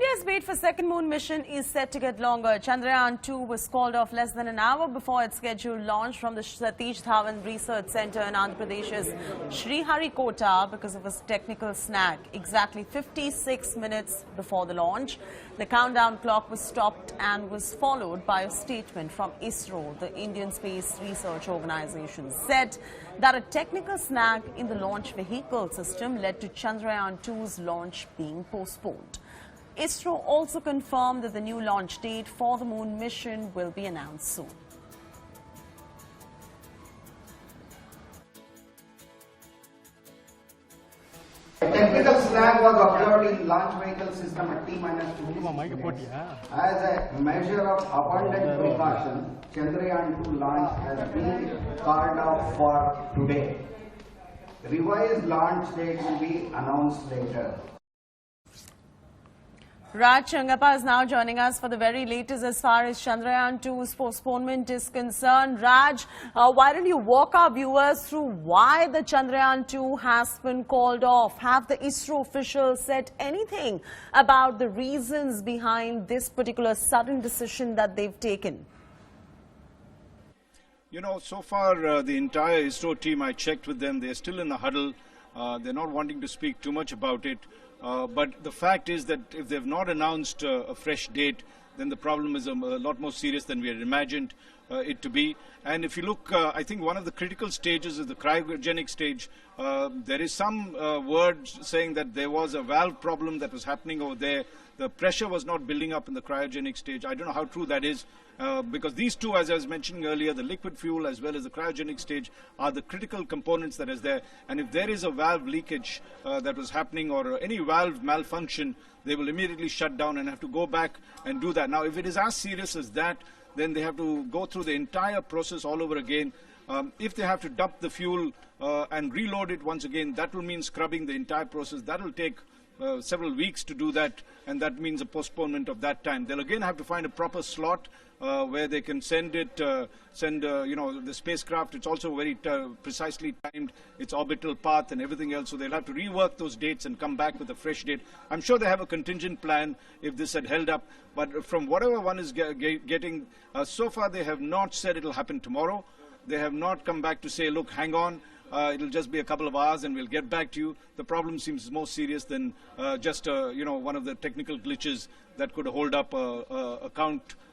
India's wait for second moon mission is set to get longer. Chandrayaan-2 was called off less than an hour before its scheduled launch from the Satish Dhawan Research Centre in Andhra Pradesh's Sriharikota because of a technical snag. Exactly 56 minutes before the launch, the countdown clock was stopped and was followed by a statement from ISRO, the Indian Space Research Organisation, said that a technical snag in the launch vehicle system led to Chandrayaan-2's launch being postponed. ISRO also confirmed that the new launch date for the moon mission will be announced soon. A technical snag was observed in launch vehicle system at T-2 minutes. As a measure of abundant precaution, Chandrayaan-2 launch has been called off for today. Revised launch date will be announced later. Raj Changappa is now joining us for the very latest as far as Chandrayaan-2's postponement is concerned. Raj, why don't you walk our viewers through why the Chandrayaan-2 has been called off? Have the ISRO officials said anything about the reasons behind this particular sudden decision that they've taken? You know, so far the entire ISRO team, I checked with them, they're still in a huddle. They're not wanting to speak too much about it. But the fact is that if they've not announced a fresh date, then the problem is a lot more serious than we had imagined it to be. And if you look, I think one of the critical stages is the cryogenic stage. There is some word saying that there was a valve problem that was happening over there. The pressure was not building up in the cryogenic stage. I don't know how true that is, because these two, as I was mentioning earlier, the liquid fuel as well as the cryogenic stage are the critical components that is there. And if there is a valve leakage that was happening or any valve malfunction, they will immediately shut down and have to go back and do that. Now, if it is as serious as that, then they have to go through the entire process all over again. If they have to dump the fuel and reload it once again, that will mean scrubbing the entire process. That will take several weeks to do that, and that means a postponement of that time. They'll again have to find a proper slot where they can send it, you know, the spacecraft. It's also very precisely timed, its orbital path and everything else. So they'll have to rework those dates and come back with a fresh date. I'm sure they have a contingent plan if this had held up. But from whatever one is getting, so far they have not said it'll happen tomorrow. They have not come back to say, look, hang on. It'll just be a couple of hours and we'll get back to you. The problem seems more serious than just you know, one of the technical glitches that could hold up a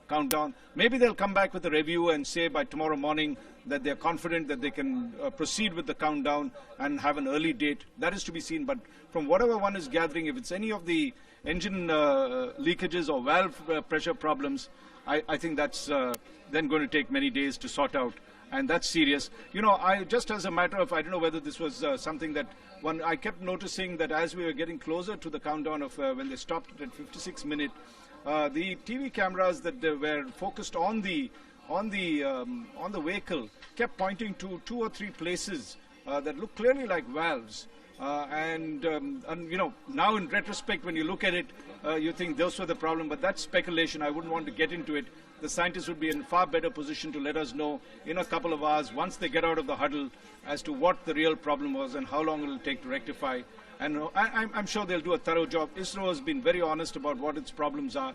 countdown. Maybe they'll come back with a review and say by tomorrow morning that they're confident that they can proceed with the countdown and have an early date. That is to be seen. But from whatever one is gathering, if it's any of the engine leakages or valve pressure problems, I think that's then going to take many days to sort out. And that's serious. You know, just as a matter of, I don't know whether this was something that I kept noticing that as we were getting closer to the countdown of when they stopped it at 56 minutes, the TV cameras that were focused on the vehicle kept pointing to 2 or 3 places that look clearly like valves. And you know, now in retrospect, when you look at it, you think those were the problem, but that's speculation. I wouldn't want to get into it. The scientists would be in far better position to let us know in a couple of hours, once they get out of the huddle, as to what the real problem was and how long it will take to rectify. And I'm sure they'll do a thorough job. ISRO has been very honest about what its problems are.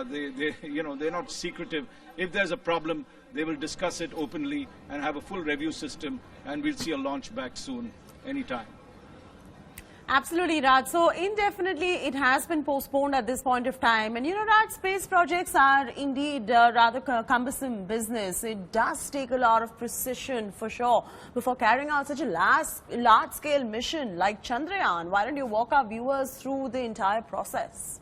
You know, they're not secretive. If there's a problem, they will discuss it openly and have a full review system, and we'll see a launch back soon, anytime. Absolutely, Raj. So indefinitely it has been postponed at this point of time. And you know, Raj, space projects are indeed rather cumbersome business. It does take a lot of precision for sure before carrying out such a large-scale mission like Chandrayaan. Why don't you walk our viewers through the entire process?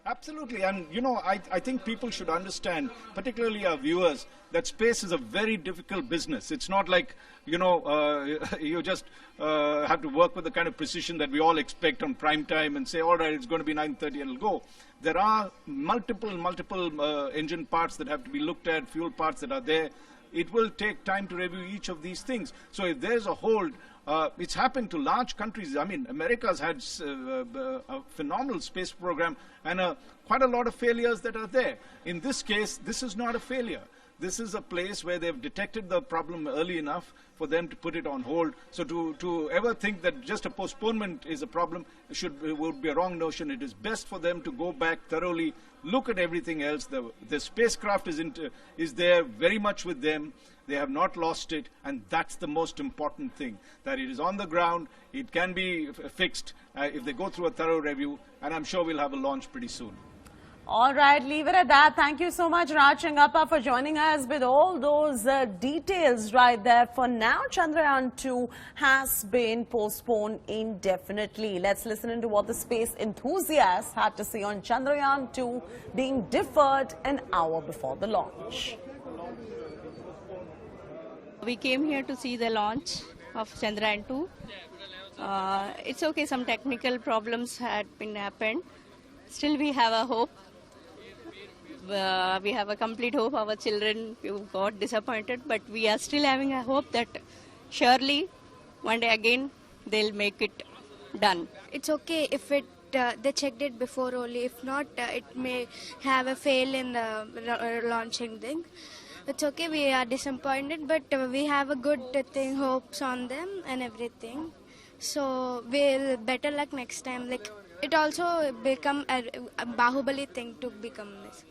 Absolutely, and you know, I think people should understand, particularly our viewers, that space is a very difficult business. It's not like, you know, you just have to work with the kind of precision that we all expect on prime time and say, all right, it's going to be 9:30 and it'll go. There are multiple engine parts that have to be looked at, fuel parts that are there. It will take time to review each of these things. So if there's a hold, it's happened to large countries. I mean, America's had a phenomenal space program and quite a lot of failures that are there. In this case, this is not a failure. this is a place where they've detected the problem early enough for them to put it on hold. So to ever think that just a postponement is a problem would be a wrong notion. It is best for them to go back thoroughly, look at everything else. The spacecraft is there very much with them. They have not lost it, and that's the most important thing, that it is on the ground, it can be fixed if they go through a thorough review, and I'm sure we'll have a launch pretty soon. All right, leave it at that. Thank you so much, Raj Changappa, for joining us with all those details right there. For now, Chandrayaan-2 has been postponed indefinitely. Let's listen into what the space enthusiasts had to say on Chandrayaan-2 being deferred an hour before the launch. We came here to see the launch of Chandrayaan-2. It's okay, some technical problems had been happened. Still we have a hope. We have a complete hope. Our children got disappointed, but we are still having a hope that surely one day again they'll make it done. It's okay if they checked it before only. If not, it may have a fail in the launching thing. It's okay, we are disappointed, but we have a good hopes on them and everything. So we'll better luck next time. Like, it also become a Bahubali thing to become this.